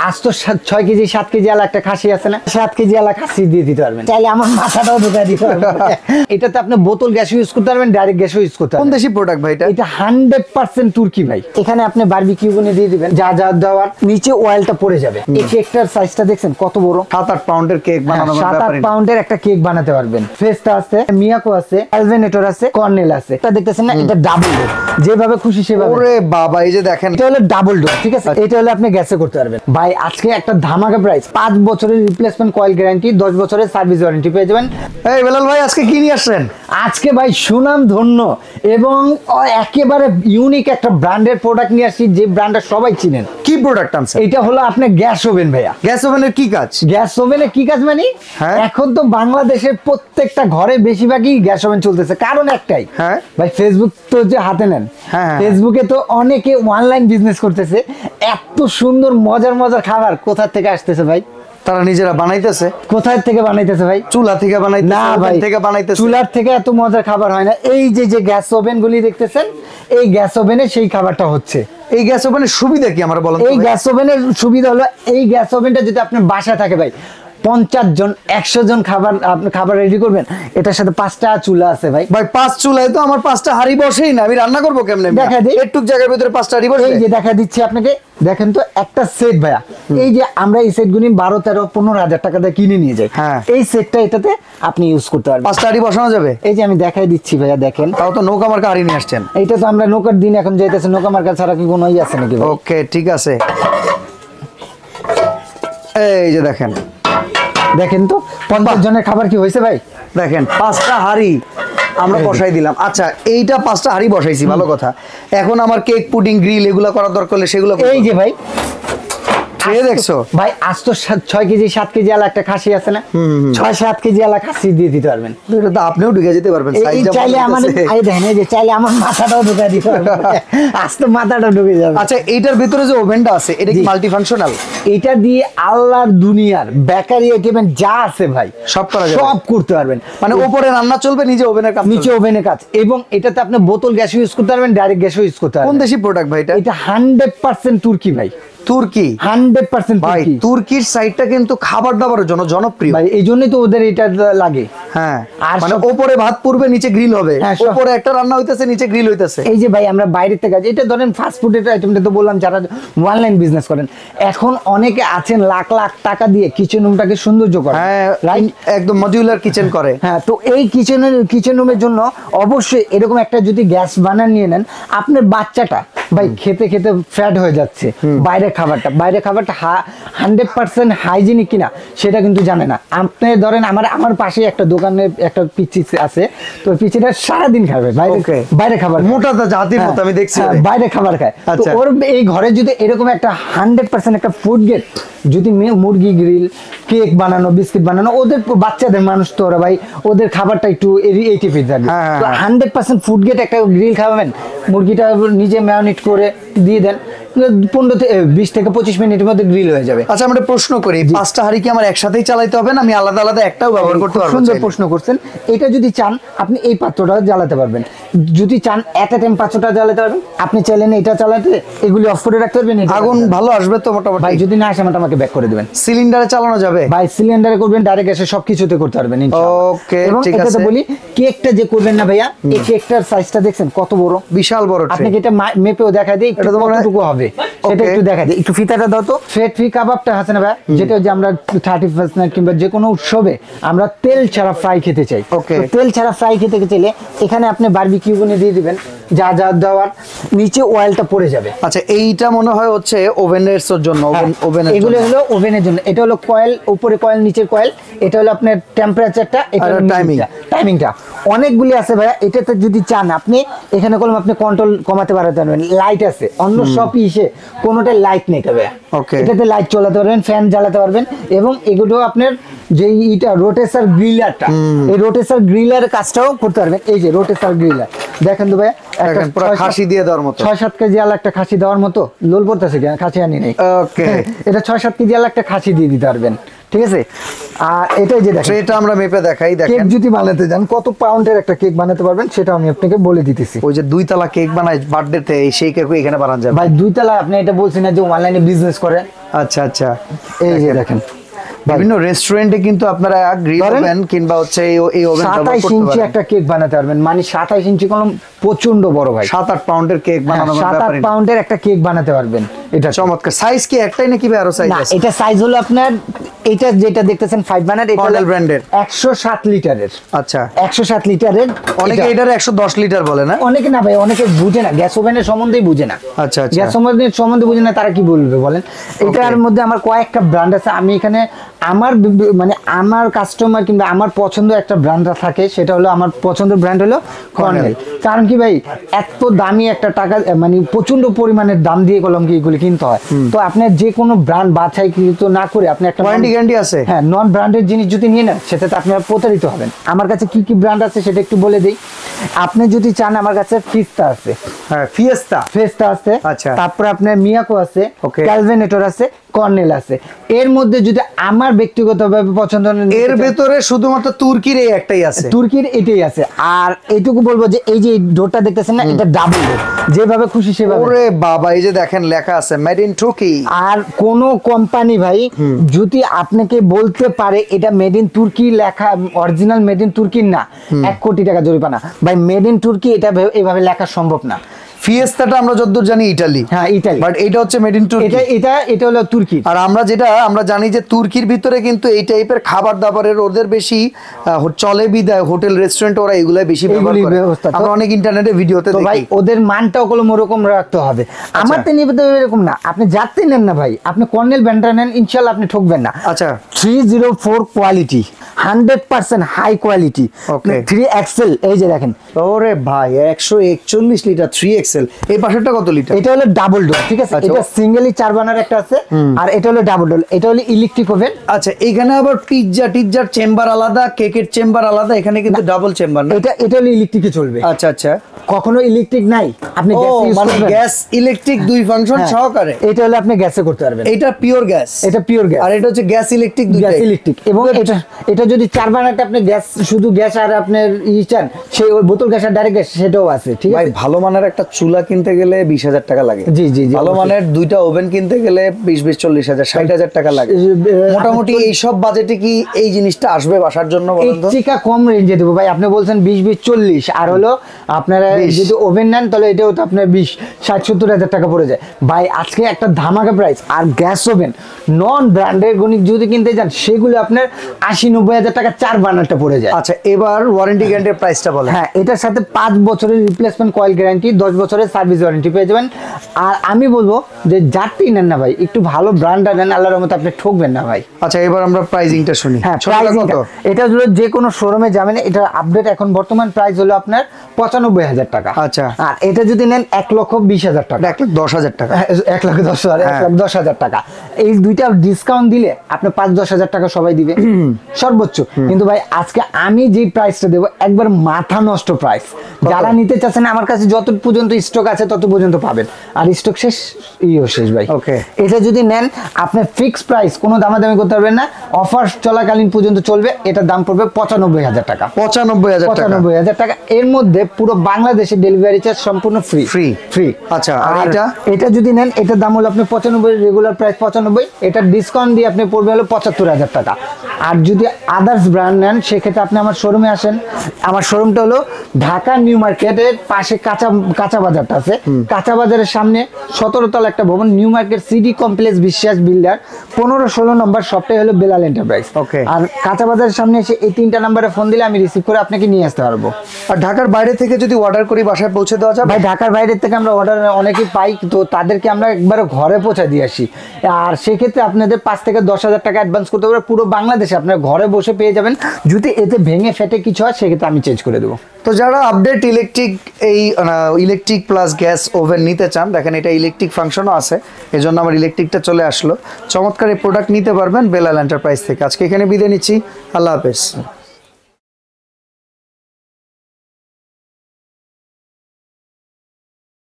আজ তো 6 KG 7 KG আলা একটা খাসি আছে না, 7 কেজি আলা খাসি দিয়ে দিতে পারবেন, চাইলে আমার মাথাটাও ঢুকাই দিতে পারবেন। এটাতে আপনি বোতল গ্যাস ইউজ করতে পারবেন, ডাইরেক্ট গ্যাসও ইউজ করতে পারবেন। কোন দেশি প্রোডাক্ট ভাই এটা? এটা 100% তুর্কি ভাই। এখানে আপনি বারবিকিউ করে দিয়ে দিবেন, যা যা দেওয়ার নিচে অয়েলটা পড়ে যাবে। এই কেকটার সাইজটা দেখছেন কত বড়, 7-8 পাউন্ডের কেক বানানো যাবে। 7-8 পাউন্ডের একটা কেক বানাতে পারবেন। ফেস্টা আছে, মিয়াকো আছে, অ্যালভেনেটর আছে, কর্নেল আছে। এটা দেখতেছেন না, এটা ডাবল ডোর, যেভাবে খুশি সেভাবে। ওরে বাবা, এই যে দেখেন, এটা হলো ডাবল ডোর, ঠিক আছে? এটা হলো আপনি গ্যাসে করতে পারবেন ভাই। আজকে একটা ধামাকা প্রাইস, 5 বছরের রিপ্লেসমেন্ট কয়েল গ্যারান্টি, 10 বছরের সার্ভিস ওয়ারেন্টি পেয়ে যাবেন। এই বেলাল ভাই, আজকে কি নিয়ে আসছেন? আজকে ভাই সুনাম ধন্য এবং একেবারে ইউনিক একটা ব্র্যান্ডের প্রোডাক্ট নিয়ে আসছি, যে ব্র্যান্ডটা সবাই চিনেন। কি প্রোডাক্ট আনছেন? এটা হলো আপনার গ্যাস ওভেন ভাইয়া। গ্যাস ওভেনের কি কাজ? গ্যাস ওভেনে কি কাজ মানে, এখন তো বাংলাদেশের প্রত্যেকটা ঘরে বেশিরভাগই গ্যাস ওভেন চলতেছে, কারণ একটাই ভাই, ফেসবুক তো যে হাতে নেন, ফেসবুকে তো অনেকে অনলাইন বিজনেস করতেছে। এত সুন্দর মজার মজার খাবার কোথা থেকে আসতেছে ভাই? তারা নিজেরা বানাইতেছে। কোথায় থেকে বানাইতেছে ভাই? চুলা থেকে বানাইতেছে? না ভাই, থেকে বানাইতেছে। চুলার থেকে এত মজার খাবার হয় না। এই যে যে গ্যাস ওভেন গুলি দেখতেছেন, এই গ্যাস ওভেনে সেই খাবারটা হচ্ছে। এই গ্যাস ওভেনের সুবিধা কি আমার বলেন? এই গ্যাস ওভেনের সুবিধা হলো, এই গ্যাস ওভেনটা যদি আপনার বাসায় থাকে ভাই, 50 জন 100 জন খাবার রেডি করবেন, এটার সাথে 5টা চুলা আছে ভাই। ভাই 5 চুলায় তো আমার 5টা হাঁড়ি বসেই না, আমি রান্না করবো কেমনে? দেখা দিই, একটু জায়গার ভিতরে 5টা হাঁড়ি বসে। এই যে দেখা দিচ্ছি আপনাকে, দেখেন তো একটা সেট ভাইয়া। এই যে আমরা এই সেট গুলি 12, 13, 15 হাজার টাকা দিয়ে কিনে নিয়ে যাই। এই সেটটা এটাতে আপনি ইউজ করতে পারবেন। 5টা হাঁড়ি বসানো যাবে। এই যে আমি দেখাই দিচ্ছি ভাইয়া, দেখেন। তাও তো নৌকা মার্কা হাঁড়ি নিয়ে আসছেন। এইটা তো আমরা নৌকার দিন এখন যাইতেছে, নৌকা মার্কা ছাড়া কি কোনো আছে নাকি? ওকে, ঠিক আছে। এই যে দেখেন, দেখেন তো 50 জনের খাবার কি হয়েছে ভাই? দেখেন 5টা হাঁড়ি আমরা বসাই দিলাম। আচ্ছা, এইটা 5টা হাঁড়ি বসাইছি, ভালো কথা। এখন আমার কেক, পুডিং, গ্রিল এগুলো করার দরকার হলে সেগুলো এই যে ভাই, দেখছো ভাই, আজ তো 6 কেজি 7 কেজি আলা একটা খাসি আছে না, 6-7 কেজি আলা খাসি দিয়ে দিতে পারবেন। এটা তো আপনিও ঢুকে যেতে পারবেন, চাইলে আমার, দেখেন এই যে চাইলে আমার মাথাটাও ঢুকাই দিতে পারবেন। আজ তো মাথাটা ঢুকে যাবে। আচ্ছা, এইটার ভিতরে যে ওভেনটা আছে, এটা কি মাল্টি ফাংশনাল? এটা দিয়ে আল্লাহর দুনিয়ার বেকারি আইটেম যা আছে ভাই, সব করা যাবে, সব করতে পারবেন। মানে উপরে রান্না চলবে, নিচে ওভেনের কাজ, নিচে ওভেনের কাজ। এবং এটাতে আপনি বোতল গ্যাস ইউজ করতে পারবেন, ডাইরেক্ট গ্যাসও ইউজ করতে পারবেন। কোন দেশি প্রোডাক্ট ভাই এটা? এটা 100% তুর্কি ভাই। তুর্কি 100% ভাই। তুর্কির সাইডটা কিন্তু খাবার দাবারের জন্য জনপ্রিয় ভাই, এই জন্যই তো ওদের এটা লাগে। হ্যাঁ, আর মানে উপরে ভাত পুরবে, নিচে গ্রিল হবে। উপরে একটা রান্না হইতেছে, নিচে গ্রিল হইতেছে। এই যে ভাই, আমরা বাইরে থেকে এটা ধরেন ফাস্ট ফুডের আইটেমটা তো বললাম, যারা অনলাইন বিজনেস করেন, এখন অনেকে আছেন লাখ লাখ টাকা দিয়ে কিচেন রুমটাকে সৌন্দর্য করে। হ্যাঁ, রাইট, একদম মডিউলার কিচেন করে। হ্যাঁ, তো এই কিচেন রুমের জন্য অবশ্যই এরকম একটা যদি গ্যাস বার্নার নিয়ে নেন, আপনার বাচ্চাটা ভাই খেতে খেতে ফ্যাট হয়ে যাচ্ছে। বাইরের খাবারটা 100% হাইজিনিক কিনা সেটা কিন্তু জানে না। আপনি ধরেন আমার পাশে একটা দোকানে একটা পিচি আছে, তো পিচিটা সারাদিন খাবে বাইরে খাবার, মোটা জাতির মতো আমি দেখছি, বাইরে খাবার খায়। তো ওর এই ঘরে যদি এরকম একটা 100% একটা ফুড গেট, যদি মুরগি গ্রিল, কেক বানানো, বিস্কিট বানানো, ওদের বাচ্চাদের মানুষ তো ওরা ভাই, ওদের খাবারটা একটু এই টিপে থাকবে। তো 100% ফুড গেট একটা গ্রিল খাওয়াবেন, মুরগিটা নিজে ম্যারিনেট করে দিয়ে দেন, 20 থেকে 25 মিনিটের মধ্যে গ্রিল হয়ে যাবে। আচ্ছা, আমরা প্রশ্ন করি, 5টা হাঁড়ি কি আমার একসাথেই চালাতে হবে না আমি আলাদা আলাদা একটাও ব্যবহার করতে পারবো? সুন্দর প্রশ্ন করছেন। এটা যদি চান আপনি এই পাত্রটা জ্বালাতে পারবেন, যদি চান এট এ টাইম পাত্রটা জ্বালাতে পারবেন। আপনি চাইলেন এটা চালাতে, এগুলি অফ করে রাখতে পারবেন, আগুন ভালো আসবে তো মোটামুটি। ভাই যদি না আসে আমাকে ব্যাক করে দিবেন। সিলিন্ডারে চালানো যাবে ভাই? সিলিন্ডারে করবেন, ডাইরেক্ট এসে সবকিছুতে করতে পারবেন ইনশাআল্লাহ। ওকে, ঠিক আছে। বলি কেকটা যে করবেন না ভাইয়া, এই কেকটার সাইজটা দেখছেন কত বড়, বিশাল বড়। আপনাকে এটা মেপেও দেখা দেই, এটা কতটুকু হবে সেটা একটু দেখা দেই। একটু ফিতাটা দাও তো। ফেট ফি কাবাবটা আছে না ভাই, যেটা যে আমরা 31st নাইট কিংবা যে কোনো উৎসবে আমরা তেল ছাড়া ফ্রাই খেতে চাই। তেল ছাড়া ফ্রাই খেতে চাইলে এখানে আপনি বারবিকিউ করে দিয়ে দিবেন, যা যা দেওয়ার নিচে অয়েলটা পড়ে যাবে। আচ্ছা, এইটা মনে হয় হচ্ছে ওভেনের জন্য, ওভেনের এগুলো হলো ওভেনের জন্য। এটা হলো কয়েল, উপরে কয়েল, নিচের কয়েল। এটা হলো আপনার টেম্পারেচারটা, এটা হলো টাইমিংটা। অনেকগুলি আছে ভাইয়া। এটাতে যদি চান আপনি এখানে কলম আপনি কন্ট্রোল কমাতে পারবেন, লাইট আছে। অন্য সব ইসে কোনোটাই লাইট নেই ভাইয়া। এটাতে লাইট চালাতে পারবেন, ফ্যান জ্বালাতে পারবেন। এবং এগুলো আপনার যে রোটেসার গ্রিলারটা, এই রোটেসার গ্রিলার কাজটাও করতে পারবেন। এই যে রোটেসার গ্রিলার দেখেন তো ভাইয়া, একটা খাসি দিয়ে দেওয়ার মতো, 6-7 কেজি আলা একটা খাসি দেওয়ার মতো। লোল পড়তেছে কেন, খাসি আনি নেই। এটা 6-7 কেজি আলা একটা খাসি দিয়ে দিতে পারবেন। ঠিক আছে। আর এটাই যে দেখেন এটা আমরা মেপে দেখাই, দেখেন কেক যদি বানাতে যান কত পাউন্ডের একটা কেক বানাতে পারবেন সেটা আমি আপনাকে বলে দিতেছি। ওই যে 2 তলা কেক বানায় বার্থডেতে, সেই কেক এখানে বানানো যাবে ভাই 2 তলা। আপনি এটা বলছেন না যে অনলাইনে বিজনেস করে? আচ্ছা আচ্ছা, এই যে দেখেন বিভিন্ন রেস্টুরেন্টে কিন্তু আপনারা গ্রিল ওভেন কিংবা হচ্ছে এই ওভেন ব্যবহার 27 করতে ইঞ্চি পারেন। একটা কেক বানাতে পারবেন, মানে 27 ইঞ্চি কলম প্রচন্ড বড় ভাই। 7-8 পাউন্ডের কেক বানানো 7-8 পাউন্ডের একটা কেক বানাতে পারবেন। এটা চমৎকার। সাইজ কি একটাই নাকি ভাই আরো সাইজ না, আছে? এটা সাইজ হলো আপনার, এটা যেটা দেখতেছেন 5 বানার, এটা Cornell ব্র্যান্ডের 107 লিটারের। আচ্ছা, 107 লিটারের। অনেকে এটার 110 লিটার বলে না? অনেকে না ভাই, অনেকে বুঝে না, গ্যাস ওভেনের সম্বন্ধেই বুঝে না। আচ্ছা আচ্ছা, গ্যাস ওভেনের সম্বন্ধে বুঝে না, তারা কি বলবে বলেন? এটার মধ্যে আমার কয়েকটা ব্র্যান্ড আছে। আমি এখানে আমার মানে আমার কাস্টমার কিংবা আমার পছন্দ একটা ব্র্যান্ড থাকে, সেটা হলো আমার পছন্দের ব্র্যান্ড হলো কর্নেল। কারণ কি ভাই, এত দামি একটা টাকা মানে প্রচন্ড পরিমাণের দাম দিয়ে কলম কি এগুলি কিনতে হয়। তো আপনি যে কোনো ব্র্যান্ড বাছাই কিন্তু না করে আপনি একটা ওয়ারেন্টি গ্যারান্টি আছে। হ্যাঁ, নন ব্র্যান্ডের জিনিস যদি নিয়ে নেন সেটাতে আপনারা প্রতারিত হবেন। আমার কাছে কি কি ব্র্যান্ড আছে সেটা একটু বলে দিই। আপনি যদি চান, আমার কাছে ফিস্তা আছে, হ্যাঁ ফিয়েস্তা আছে, আচ্ছা, তারপরে আপনার মিয়াকো আছে, ওকে, ক্যালভিনেটর আছে, কর্নেল আছে। এর মধ্যে যদি আমার ব্যক্তিগতভাবে পছন্দ, এর ভেতরে শুধুমাত্র তুর্কির এই একটাই আছে, তুর্কির এটাই আছে। আর এইটুকু বলবো যে এই যে ডোরটা দেখতেছেন না, এটা ডাবল ডোর, যেভাবে খুশি সেভাবে। ওরে বাবা, এই যে দেখেন লেখা আছে মেড ইন তুর্কি। আর কোন কোম্পানি ভাই যদি আপনাকে বলতে পারে এটা মেড ইন তুর্কি লেখা, অরিজিনাল মেড ইন তুর্কির না, 1 কোটি টাকা জরিমানা। ভাই মেড ইন তুর্কি এটা এভাবে লেখা সম্ভব না। ফিয়েস্তাটা আমরা যতদূর জানি ইতালি, হ্যাঁ ইতালি, বাট এটা হচ্ছে মেড ইন তুর্কি। এটা হলো তুর্কি। আর আমরা জানি যে তুর্কির ভিতরে কিন্তু এই টাইপের খাবার দাবারের ওদের বেশি চলে, বিদায় হোটেল রেস্টুরেন্ট ওরা এগুলাই বেশি ব্যবহার করে। আমরা অনেক ইন্টারনেটে ভিডিওতে দেখি। ভাই ওদের মানটাও কোনো ওরকম রাখতে হবে। আমার তো নিবেদন এরকম না, আপনি যাতে নেন না ভাই, আপনি কর্নেল ব্র্যান্ডটা নেন, ইনশাআল্লাহ আপনি ঠকবেন না। আচ্ছা, 304 কোয়ালিটি, 100% হাই কোয়ালিটি, 3 এক্সেল। এই যে দেখেন, ওরে ভাই 141 লিটার 3 এক্সেল। এই পাশেরটা কত লিটার? এটা হলো ডাবল ডোর, ঠিক আছে। এটা সিঙ্গেলি 4 বানার একটা আছে, আর এটা হলো ডাবল ডোর। এটা হলো ইলেকট্রিক ওভেন। আচ্ছা, এখানে আবার টিজ্জার চেম্বার আলাদা, কেকের চেম্বার আলাদা, এখানে কিন্তু ডাবল চেম্বার না? এটা হলো ইলেকট্রিকে চলবে। আচ্ছা আচ্ছা, কখনো ইলেকট্রিক নাই, আপনি গ্যাস ইউজ মানে করবেন, গ্যাস ইলেকট্রিক দুই ফাংশন সহকারে। এটা হলো আপনি গ্যাসে করতে পারবেন। এটা পিওর গ্যাস, এটা পিওর গ্যাস, আর এটা হচ্ছে গ্যাস ইলেকট্রিক, গ্যাস ইলেকট্রিক। এবং এটা যদি 4 বানারটা আপনি গ্যাস, শুধু গ্যাস আর আপনার চান, সেই ওই বোতল গ্যাস আর ডাইরেক্ট গ্যাস, সেটাও আছে, ঠিক আছে। ভাই ভালো মানের একটা চুলা কিনতে গেলে 20,000 টাকা লাগে। জি জি জি, ভালো মানের দুইটা ওভেন কিনতে গেলে 20-40,000 60,000 টাকা লাগে। মোটামুটি এই সব বাজেটে কি এই জিনিসটা আসবে বাসার জন্য বলেন তো? চিকা কম রেঞ্জে দেবো ভাই। আপনি বলছেন 20-40, আর হলো আপনারা যদি ওভেন নেন তাহলে এটাও তো আপনার 20-60-70 হাজার টাকা পড়ে যায় ভাই। আজকে একটা ধামাকা প্রাইস। আর গ্যাস ওভেন নন ব্র্যান্ডের গণিত যদি কিনতে যান, সেগুলো আপনার 80-90 হাজার টাকা 4 বার্নারটা পড়ে যায়। আচ্ছা, এবার ওয়ারেন্টি গ্যারান্টির প্রাইসটা বলেন। হ্যাঁ, এটার সাথে 5 বছরের রিপ্লেসমেন্ট কয়েল গ্যারান্টি, 10 বছরের সার্ভিস ওয়ারেন্টি পেয়ে যাবেন। আর আমি বলবো যে যারটি নেন না ভাই, একটু ভালো ব্র্যান্ডটা নেন, আল্লাহর রহমতে আপনি ঠকবেন না ভাই। আচ্ছা, এবার আমরা প্রাইসিংটা শুনি। হ্যাঁ, প্রাইসিংটা এটা হলো যে কোনো শোরুমে যাবেন, এটা আপডেট এখন বর্তমান প্রাইস হলো আপনার 95,000 টাকা। আচ্ছা, আর এটা যদি নেন 1,20,000 টাকা, 1,10,000 টাকা, 1,10,000 টাকা। এই দুইটা ডিসকাউন্ট দিলে আপনি 5-10 হাজার টাকা সবাই দিবে সর্বোচ্চ। কিন্তু ভাই আজকে আমি যে প্রাইসটা দেবো, একবার মাথা নষ্ট প্রাইস। যারা নিতে চাচ্ছেন, আমার কাছে যত পর্যন্ত স্টক আছে তত পর্যন্ত পাবেন, আর স্টক শেষ শেষ ভাই। ওকে, এটা যদি নেন আপনি ফিক্সড প্রাইস, কোনো দামাদামি করতে পারবেন না, অফার চলাকালীন পর্যন্ত চলবে। এটার দাম পড়বে 95,000 টাকা। 95,000 টাকা। এর মধ্যে পুরো বাংলাদেশে ডেলিভারি চার্জ সম্পূর্ণ ফ্রি ফ্রি। আচ্ছা, আর এটা যদি নেন, এটার দাম হলো আপনি 95, রেগুলার প্রাইস 95, এটা ডিসকাউন্ট দিয়ে আপনি পড়বে হলো 75,000 টাকা। আর যদি আদার্স ব্র্যান্ড নেন, সেক্ষেত্রে আপনি আমার শোরুমে আসেন। আমার শোরুমটা হলো ঢাকা নিউ মার্কেটের পাশে কাঁচা বাজারটা আছে, কাঁচা বাজারের সামনে 17 তলা একটা ভবন, নিউ মার্কেট সিডি কমপ্লেক্স বিশ্বাস বিল্ডার, 15-16 নম্বর শপটাই হলো বেলাল এন্টারপ্রাইজ। আর কাঁচা বাজারের সামনে এসে এই 3টা নাম্বারে ফোন দিলে আমি রিসিভ করে আপনাকে নিয়ে আসতে পারবো। আর ঢাকার বাইরে থেকে যদি অর্ডার করি, বাসায় পৌঁছে দেওয়া যাবে? ভাই ঢাকার বাইরে থেকে আমরা অর্ডার অনেকেই পাই, তো তাদেরকে আমরা একবারে ঘরে পৌঁছে দিয়ে আসি। আর সেক্ষেত্রে আপনাদের 5-10 হাজার টাকা অ্যাডভান্স করতে হবে। পুরো বাংলাদেশে আপনার ঘরে বসে পেয়ে যাবেন। যদি এতে ভেঙে ফেটে কিছু হয়, সেক্ষেত্রে আমি চেঞ্জ করে দেবো। তো যারা update electric plus gas oven নিতে চান, দেখেন এটা ইলেকট্রিক ফাংশনও আছে, এজন্য আমার ইলেকট্রিকটা চলে আসলো। চমৎকার এই প্রোডাক্ট নিতে পারবেন বেলাল এন্টারপ্রাইজ থেকে। আজকে এখানে বিদায় নিচ্ছি, আল্লাহ হাফেজ।